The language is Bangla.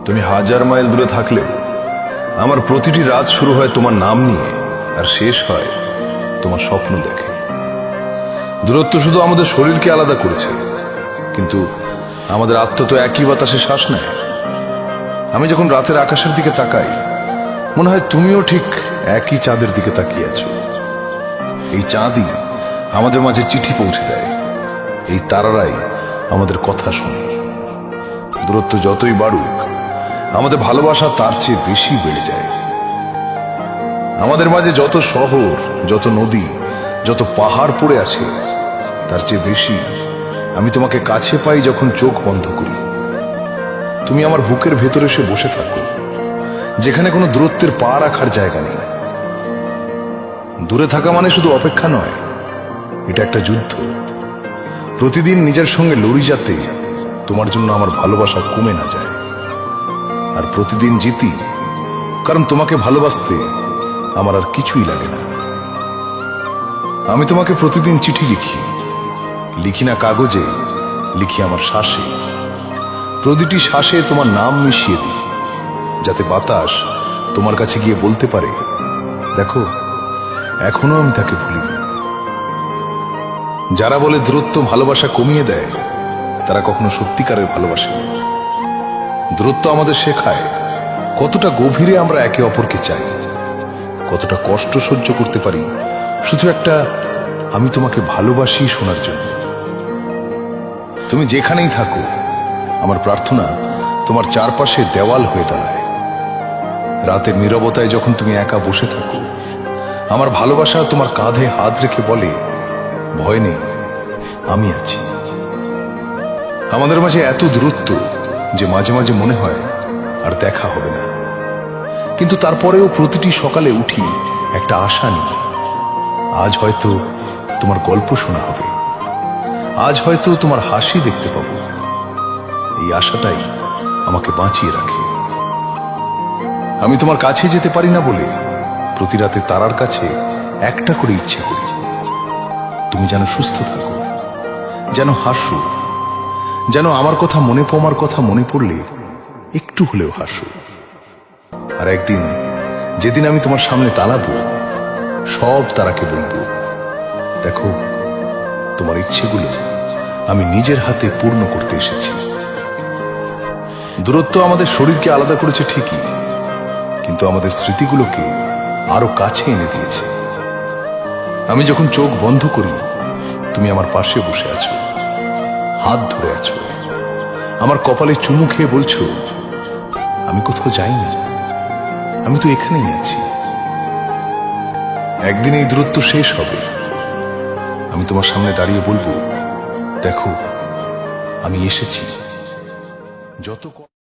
তুমি হাজার মাইল দূরে থাকলেও আমার প্রতিটি রাত শুরু হয় তোমার নাম নিয়ে আর শেষ হয় তোমার স্বপ্ন দেখে। দূরত্ব শুধু আমাদের শরীরকে আলাদা করেছে, কিন্তু আমাদের আত্মা তো একই বাতাসে শ্বাস নেয়। আমি যখন রাতের আকাশের দিকে তাকাই, মনে হয় তুমিও ঠিক একই চাঁদের দিকে তাকিয়ে আছো। এই চাঁদই আমাদের মাঝে চিঠি পৌঁছে দেয়, এই তারারাই আমাদের কথা শোনে। দূরত্ব যতই বাড়ুক, আমাদের ভালোবাসা তার চেয়ে বেশি বেড়ে যায়। আমাদের মাঝে যত শহর, যত নদী, যত পাহাড় পড়ে আছে, তার চেয়ে বেশি আমি তোমাকে কাছে পাই যখন চোখ বন্ধ করি। তুমি আমার বুকের ভেতরে এসে বসে থাকো, যেখানে কোনো দূরত্বের পা রাখার জায়গা নেই। দূরে থাকা মানে শুধু অপেক্ষা নয়, এটা একটা যুদ্ধ। প্রতিদিন নিজের সঙ্গে লড়ি যাতে তোমার জন্য আমার ভালোবাসা কমে না যায়। আর প্রতিদিন জিতি, কারণ তোমাকে ভালোবাসতে আমার আর কিছুই লাগে না। আমি তোমাকে প্রতিদিন চিঠি লিখি, লিখি না কাগজে, লিখি আমার শ্বাসে। প্রতিটি শ্বাসে তোমার নাম মিশিয়ে দিই, যাতে বাতাস তোমার কাছে গিয়ে বলতে পারে, দেখো এখনো আমি তাকে ভুলিনি। যারা বলে দূরত্ব ভালোবাসা কমিয়ে দেয়, তারা কখনো সত্যিকারের ভালোবাসে না। দূরত্ব আমাদের শেখায় কতটা গভীরে আমরা একে অপরকে চাই, কতটা কষ্ট সহ্য করতে পারি শুধু একটা আমি তোমাকে ভালোবাসি শোনার জন্য। তুমি যেখানেই থাকো, আমার প্রার্থনা তোমার চারপাশে দেওয়াল হয়ে দাঁড়ায়। রাতের নীরবতায় যখন তুমি একা বসে থাকো, আমার ভালোবাসা তোমার কাঁধে হাত রেখে বলে, ভয় নেই, আমি আছি। আমাদের মাঝে এত দূরত্ব যে মাঝে মাঝে মনে হয় আর দেখা হবে না, কিন্তু তারপরেও প্রতিটি সকালে উঠি একটা আশা নিয়ে। আজ হয়তো তোমার গল্প শোনা হবে, আজ হয়তো তোমার হাসি দেখতে পাবো। এই আশাটাই আমাকে বাঁচিয়ে রাখে। আমি তোমার কাছে যেতে পারি না বলে প্রতি রাতে তারার কাছে একটা করে ইচ্ছে করি, তুমি যেন সুস্থ থাকো, যেন হাসো, যেন আমার কথা মনে পড়লে একটু হলেও হাসো। আর একদিন যেদিন আমি তোমার সামনে দাঁড়াবো, সব তারাকে বলবো, দেখো তোমার ইচ্ছেগুলো আমি নিজের হাতে পূর্ণ করতে এসেছি। দূরত্ব আমাদের শরীরকে আলাদা করেছে ঠিকই, কিন্তু আমাদের স্মৃতিগুলোকে আরো কাছে এনে দিয়েছে। আমি যখন চোখ বন্ধ করি, তুমি আমার পাশে বসে আছো, হাত ধরে আছো, আমার কপালে চুমু খেয়ে বলছো, আমি কোথাও যাইনি, আমি তো এখানেই আছি। একদিন এই দূরত্ব শেষ হবে, আমি তোমার সামনে দাঁড়িয়ে বলবো, দেখো আমি এসেছি। যত